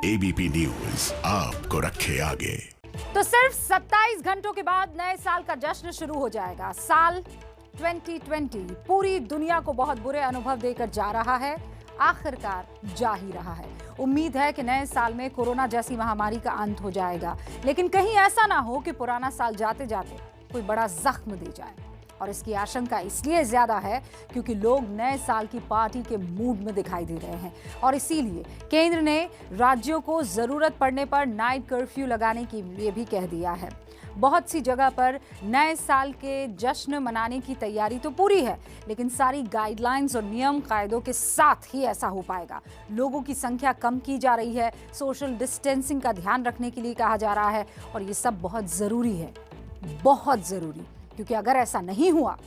ABP news आपको रखे आगे। तो सिर्फ 27 घंटों के बाद नए साल का जश्न शुरू हो जाएगा। साल 2020 पूरी दुनिया को बहुत बुरे अनुभव देकर जा रहा है, आखिरकार जा ही रहा है। उम्मीद है कि नए साल में कोरोना जैसी महामारी का अंत हो जाएगा, लेकिन कहीं ऐसा ना हो कि पुराना साल जाते जाते कोई बड़ा जख्म दे जाए। और इसकी आशंका इसलिए ज्यादा है क्योंकि लोग नए साल की पार्टी के मूड में दिखाई दे रहे हैं और इसीलिए केंद्र ने राज्यों को जरूरत पड़ने पर नाइट कर्फ्यू लगाने के लिए भी कह दिया है। बहुत सी जगह पर नए साल के जश्न मनाने की तैयारी तो पूरी है, लेकिन सारी गाइडलाइंस और नियम कायदों के साथ ही ऐसा हो पाएगा। लोगों की संख्या कम की जा रही है, सोशल डिस्टेंसिंग का ध्यान रखने के लिए कहा जा रहा है और ये सब बहुत ज़रूरी है, बहुत ज़रूरी, क्योंकि अगर ऐसा नहीं हुआ,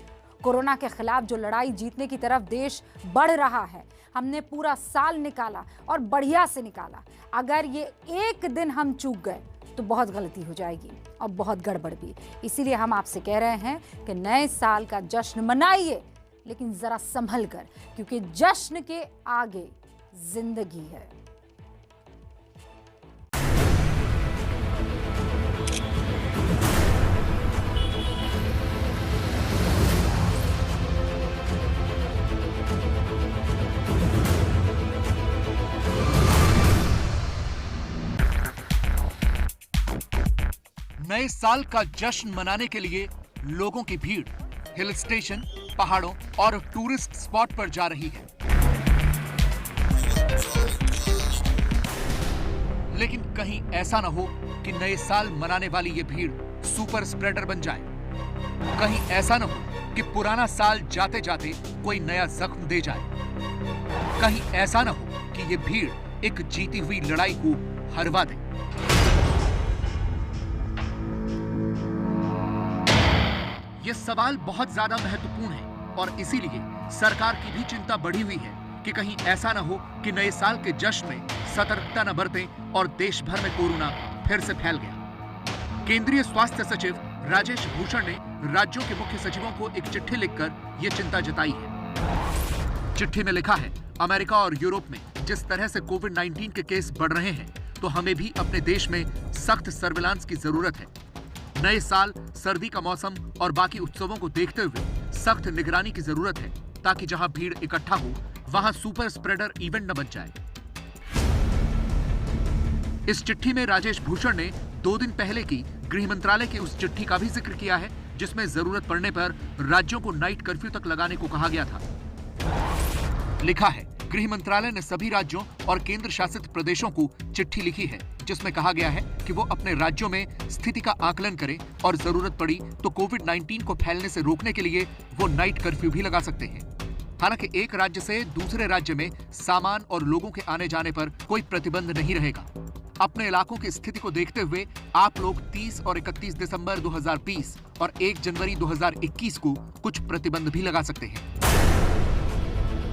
कोरोना के खिलाफ जो लड़ाई जीतने की तरफ देश बढ़ रहा है, हमने पूरा साल निकाला और बढ़िया से निकाला, अगर ये एक दिन हम चूक गए तो बहुत गलती हो जाएगी और बहुत गड़बड़ भी। इसीलिए हम आपसे कह रहे हैं कि नए साल का जश्न मनाइए, लेकिन जरा संभल कर, क्योंकि जश्न के आगे जिंदगी है। नए साल का जश्न मनाने के लिए लोगों की भीड़ हिल स्टेशन, पहाड़ों और टूरिस्ट स्पॉट पर जा रही है। लेकिन कहीं ऐसा ना हो कि नए साल मनाने वाली ये भीड़ सुपर स्प्रेडर बन जाए। कहीं ऐसा ना हो कि पुराना साल जाते जाते कोई नया जख्म दे जाए। कहीं ऐसा ना हो कि ये भीड़ एक जीती हुई लड़ाई को हरवा दे। ये सवाल बहुत ज्यादा महत्वपूर्ण है और इसीलिए सरकार की भी चिंता बढ़ी हुई है कि कहीं ऐसा ना हो कि नए साल के जश्न में सतर्कता न बरतें और देश भर में कोरोना फिर से फैल गया। केंद्रीय स्वास्थ्य सचिव राजेश भूषण ने राज्यों के मुख्य सचिवों को एक चिट्ठी लिखकर ये चिंता जताई है। चिट्ठी में लिखा है, अमेरिका और यूरोप में जिस तरह से कोविड-19 के केस बढ़ रहे हैं, तो हमें भी अपने देश में सख्त सर्विलांस की जरूरत है। नए साल, सर्दी का मौसम और बाकी उत्सवों को देखते हुए सख्त निगरानी की जरूरत है, ताकि जहां भीड़ इकट्ठा हो वहां सुपर स्प्रेडर इवेंट न बन जाए। इस चिट्ठी में राजेश भूषण ने 2 दिन पहले की गृह मंत्रालय की उस चिट्ठी का भी जिक्र किया है, जिसमें जरूरत पड़ने पर राज्यों को नाइट कर्फ्यू तक लगाने को कहा गया था। लिखा है, गृह मंत्रालय ने सभी राज्यों और केंद्र शासित प्रदेशों को चिट्ठी लिखी है, जिसमें कहा गया है कि वो अपने राज्यों में स्थिति का आकलन करें और जरूरत पड़ी तो कोविड-19 को फैलने से रोकने के लिए वो नाइट कर्फ्यू भी लगा सकते हैं। हालांकि एक राज्य से दूसरे राज्य में सामान और लोगों के आने जाने पर कोई प्रतिबंध नहीं रहेगा। अपने इलाकों की स्थिति को देखते हुए आप लोग 30 और 31 दिसंबर 2020 और 1 जनवरी 2021 को कुछ प्रतिबंध भी लगा सकते हैं।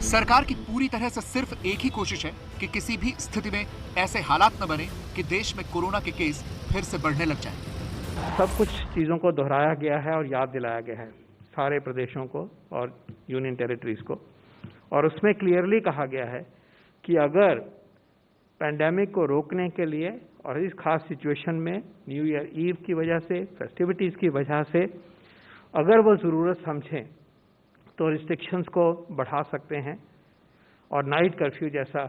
सरकार की पूरी तरह से सिर्फ एक ही कोशिश है कि किसी भी स्थिति में ऐसे हालात न बने कि देश में कोरोना के केस फिर से बढ़ने लग जाए। सब कुछ चीज़ों को दोहराया गया है और याद दिलाया गया है सारे प्रदेशों को और यूनियन टेरिटरीज को, और उसमें क्लियरली कहा गया है कि अगर पैंडेमिक को रोकने के लिए और इस खास सिचुएशन में न्यू ईयर ईव की वजह से, फेस्टिविटीज़ की वजह से अगर वो ज़रूरत समझें तो रिस्ट्रिक्शंस को बढ़ा सकते हैं और नाइट कर्फ्यू जैसा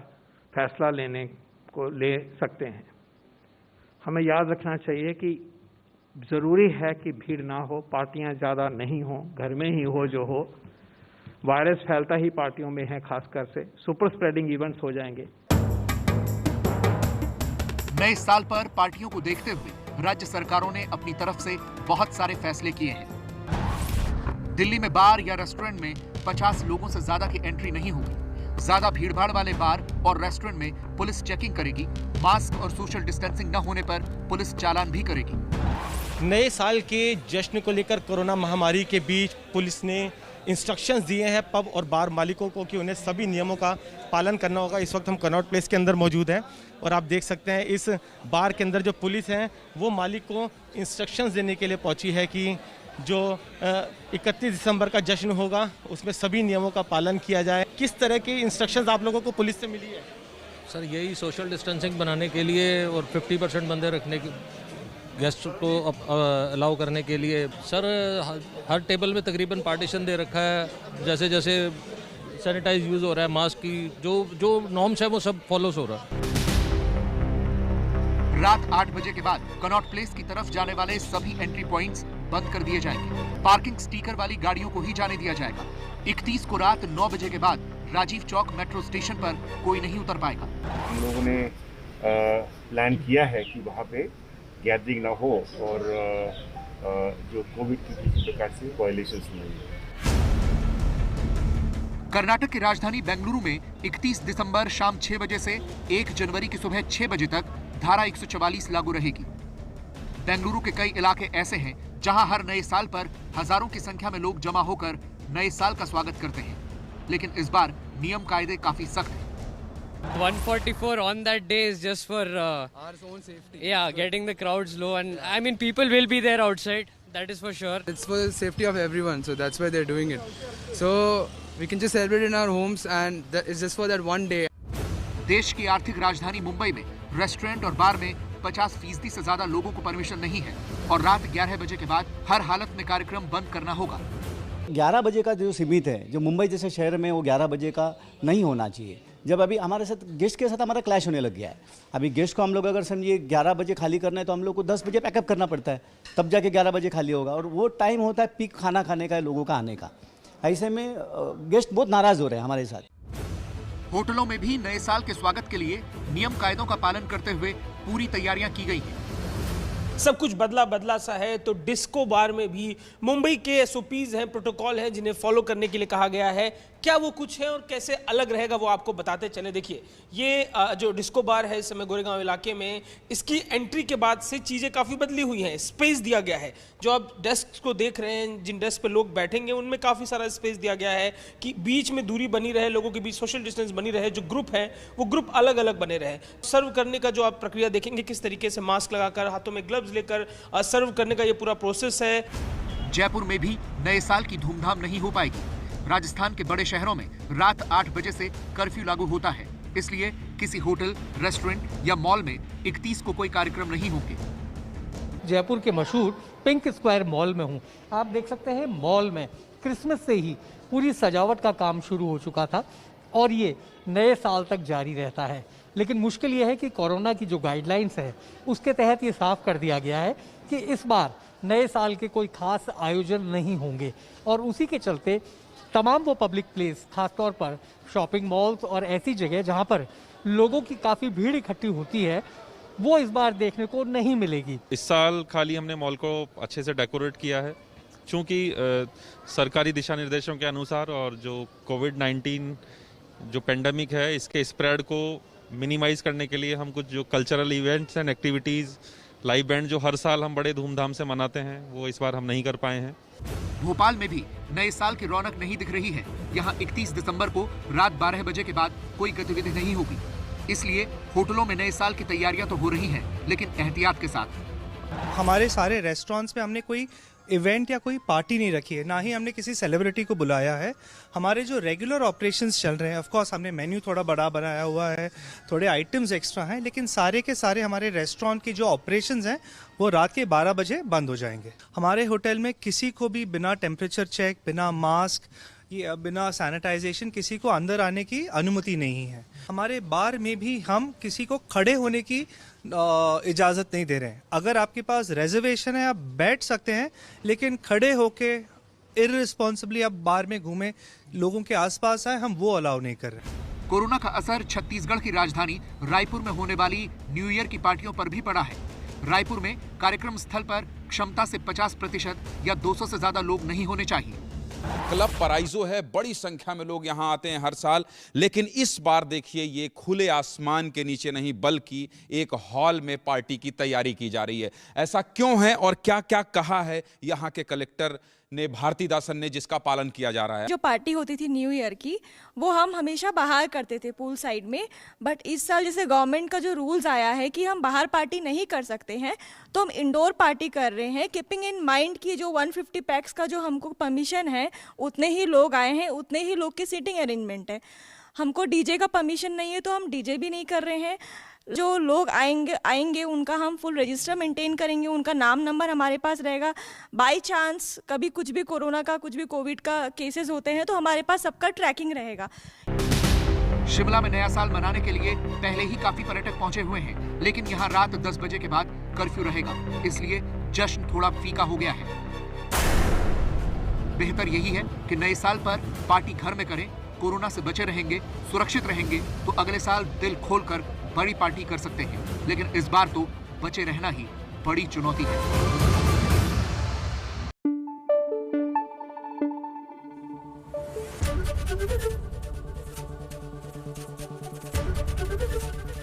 फैसला लेने को ले सकते हैं। हमें याद रखना चाहिए कि ज़रूरी है कि भीड़ ना हो, पार्टियां ज़्यादा नहीं हो, घर में ही हो जो हो। वायरस फैलता ही पार्टियों में है, खासकर से सुपर स्प्रेडिंग इवेंट्स हो जाएंगे। नए साल पर पार्टियों को देखते हुए राज्य सरकारों ने अपनी तरफ से बहुत सारे फैसले किए हैं। दिल्ली में बार या रेस्टोरेंट में 50 लोगों से ज्यादा की एंट्री नहीं होगी। ज्यादा भीड़भाड़ वाले बार और रेस्टोरेंट में पुलिस चेकिंग करेगी। मास्क और सोशल डिस्टेंसिंग न होने पर पुलिस चालान भी करेगी। नए साल के जश्न को लेकर कोरोना महामारी के बीच पुलिस ने इंस्ट्रक्शंस दिए हैं पब और बार मालिकों को कि उन्हें सभी नियमों का पालन करना होगा। इस वक्त हम कनॉट प्लेस के अंदर मौजूद हैं और आप देख सकते हैं इस बार के अंदर जो पुलिस है वो मालिक को इंस्ट्रक्शंस देने के लिए पहुंची है कि जो 31 दिसंबर का जश्न होगा उसमें सभी नियमों का पालन किया जाए। किस तरह की इंस्ट्रक्शंस आप लोगों को पुलिस से मिली है? सर यही सोशल डिस्टेंसिंग बनाने के लिए और 50% बंदे रखने के गेस्ट को अलाउ करने के लिए। सर हर टेबल में तकरीबन पार्टीशन दे रखा है, जैसे जैसे सैनिटाइज यूज़ हो रहा है, मास्क की जो नॉर्म्स है वो सब फॉलोस हो रहा है। रात 8 बजे के बाद कनॉट प्लेस की तरफ जाने वाले सभी एंट्री पॉइंट्स बंद कर दिए जाएंगे। पार्किंग स्टिकर वाली गाड़ियों को ही जाने दिया जाएगा। 31 को रात 9 बजे के बाद राजीव चौक मेट्रो स्टेशन पर कोई नहीं उतर पाएगा। हम लोगों ने प्लान किया है कि वहाँ पे गैदरिंग ना हो और जो कोविड की किसी प्रकार से वायलेशंस नहीं हो। कर्नाटक की राजधानी बेंगलुरु में 31 दिसंबर शाम 6 बजे से 1 जनवरी की सुबह 6 बजे तक धारा 144 लागू रहेगी। बेंगलुरु के कई इलाके ऐसे हैं जहां हर नए साल पर हजारों की संख्या में लोग जमा होकर नए साल का स्वागत करते हैं, लेकिन इस बार नियम कायदे काफी सख्त हैं। 144 on that day is just for our own safety. Yeah, getting the crowds low, and I mean people will be there outside. That is for sure. It's for the safety of everyone, so that's why they're doing it. So we can just celebrate in our homes, and it's just for that one day. देश की आर्थिक राजधानी मुंबई में restaurant और बार में 50% से ज्यादा लोगों को परमिशन नहीं है और रात 11 बजे के बाद हर हालत में कार्यक्रम बंद करना होगा। 11 बजे का जो सीमित है, जो मुंबई जैसे शहर में वो 11 बजे का नहीं होना चाहिए। जब अभी हमारे साथ गेस्ट के साथ हमारा क्लैश होने लग गया है। अभी गेस्ट को हम लोग अगर समझिए 11 बजे खाली करना है तो हम लोग को 10 बजे पैकअप करना पड़ता है, तब जाके 11 बजे खाली होगा और वो टाइम होता है पीक खाना खाने का, लोगों का आने का। ऐसे में गेस्ट बहुत नाराज हो रहे हैं हमारे साथ। होटलों में भी नए साल के स्वागत के लिए नियम कायदों का पालन करते हुए पूरी तैयारियां की गई हैं। सब कुछ बदला बदला सा है, तो डिस्को बार में भी मुंबई के एसओपीज हैं, प्रोटोकॉल हैं जिन्हें फॉलो करने के लिए कहा गया है। क्या वो कुछ है और कैसे अलग रहेगा वो आपको बताते चले। देखिए ये जो डिस्को बार है इस समय गोरेगांव इलाके में, इसकी एंट्री के बाद से चीज़ें काफ़ी बदली हुई हैं। स्पेस दिया गया है, जो आप डेस्क को देख रहे हैं, जिन डेस्क पे लोग बैठेंगे उनमें काफ़ी सारा स्पेस दिया गया है कि बीच में दूरी बनी रहे, लोगों के बीच सोशल डिस्टेंस बनी रहे। जो ग्रुप है वो ग्रुप अलग अलग बने रहे। सर्व करने का जो आप प्रक्रिया देखेंगे, किस तरीके से मास्क लगाकर, हाथों में ग्लव्स लेकर सर्व करने का ये पूरा प्रोसेस है। जयपुर में भी नए साल की धूमधाम नहीं हो पाएगी। राजस्थान के बड़े शहरों में रात 8 बजे से कर्फ्यू लागू होता है, इसलिए किसी होटल, रेस्टोरेंट या मॉल में 31 को कोई कार्यक्रम नहीं होंगे। जयपुर के मशहूर पिंक स्क्वायर मॉल में हूँ। आप देख सकते हैं मॉल में क्रिसमस से ही पूरी सजावट का काम शुरू हो चुका था और ये नए साल तक जारी रहता है। लेकिन मुश्किल ये है कि कोरोना की जो गाइडलाइंस है उसके तहत ये साफ कर दिया गया है कि इस बार नए साल के कोई खास आयोजन नहीं होंगे और उसी के चलते तमाम वो पब्लिक प्लेस, खासतौर पर शॉपिंग मॉल्स और ऐसी जगह जहां पर लोगों की काफ़ी भीड़ इकट्ठी होती है, वो इस बार देखने को नहीं मिलेगी। इस साल खाली हमने मॉल को अच्छे से डेकोरेट किया है, चूँकि सरकारी दिशा निर्देशों के अनुसार और जो कोविड-19 जो पेंडेमिक है इसके स्प्रेड को मिनिमाइज करने के लिए हम कुछ जो cultural events and activities, live band जो हर साल हम बड़े धूमधाम से मनाते हैं, वो इस बार हम नहीं कर पाए हैं। भोपाल में भी नए साल की रौनक नहीं दिख रही है। यहाँ 31 दिसंबर को रात 12 बजे के बाद कोई गतिविधि नहीं होगी, इसलिए होटलों में नए साल की तैयारियां तो हो रही हैं, लेकिन एहतियात के साथ। हमारे सारे रेस्टोरेंट्स में हमने कोई इवेंट या कोई पार्टी नहीं रखी है, ना ही हमने किसी सेलिब्रिटी को बुलाया है। हमारे जो रेगुलर ऑपरेशंस चल रहे हैं, ऑफ कोर्स हमने मेन्यू थोड़ा बड़ा बनाया हुआ है, थोड़े आइटम्स एक्स्ट्रा हैं, लेकिन सारे के सारे हमारे रेस्टोरेंट की जो ऑपरेशंस हैं वो रात के 12 बजे बंद हो जाएंगे। हमारे होटल में किसी को भी बिना टेम्परेचर चेक, बिना मास्क या बिना सैनिटाइजेशन किसी को अंदर आने की अनुमति नहीं है। हमारे बार में भी हम किसी को खड़े होने की इजाज़त नहीं दे रहे हैं। अगर आपके पास रिजर्वेशन है आप बैठ सकते हैं, लेकिन खड़े होके इररिस्पॉन्सिबली आप बार में घूमें, लोगों के आसपास आए, हम वो अलाउ नहीं कर रहे। कोरोना का असर छत्तीसगढ़ की राजधानी रायपुर में होने वाली न्यू ईयर की पार्टियों पर भी पड़ा है। रायपुर में कार्यक्रम स्थल पर क्षमता से 50% या 200 से ज्यादा लोग नहीं होने चाहिए। क्लब पराइजो है, बड़ी संख्या में लोग यहाँ आते हैं हर साल, लेकिन इस बार देखिए ये खुले आसमान के नीचे नहीं बल्कि एक हॉल में पार्टी की तैयारी की जा रही है। ऐसा क्यों है और क्या क्या कहा है यहाँ के कलेक्टर ने, भारतीदासन ने, जिसका पालन किया जा रहा है। जो पार्टी होती थी न्यू ईयर की वो हम हमेशा बाहर करते थे पूल साइड में, बट इस साल जैसे गवर्नमेंट का जो रूल्स आया है कि हम बाहर पार्टी नहीं कर सकते हैं, तो हम इंडोर पार्टी कर रहे हैं, कीपिंग इन माइंड कि जो 150 पैक्स का जो हमको परमिशन है, उतने ही लोग आए हैं, उतने ही लोग की सीटिंग अरेंजमेंट है। हमको डीजे का परमिशन नहीं है तो हम डीजे भी नहीं कर रहे हैं। जो लोग आएंगे उनका हम फुल रजिस्टर मेंटेन करेंगे, उनका नाम नंबर हमारे पास रहेगा। बाय चांस कभी कुछ भी कोरोना का कुछ भी कोविड का केसेस होते हैं तो हमारे पास सबका ट्रैकिंग रहेगा। शिमला में नया साल मनाने के लिए पहले ही काफी पर्यटक पहुंचे हुए हैं, लेकिन यहाँ रात 10 बजे के बाद कर्फ्यू रहेगा, इसलिए जश्न थोड़ा फीका हो गया है। बेहतर यही है कि नए साल पर पार्टी घर में करें, कोरोना से बचे रहेंगे, सुरक्षित रहेंगे तो अगले साल दिल खोलकर बड़ी पार्टी कर सकते हैं। लेकिन इस बार तो बचे रहना ही बड़ी चुनौती है।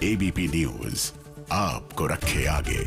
एबीपी न्यूज आपको रखे आगे।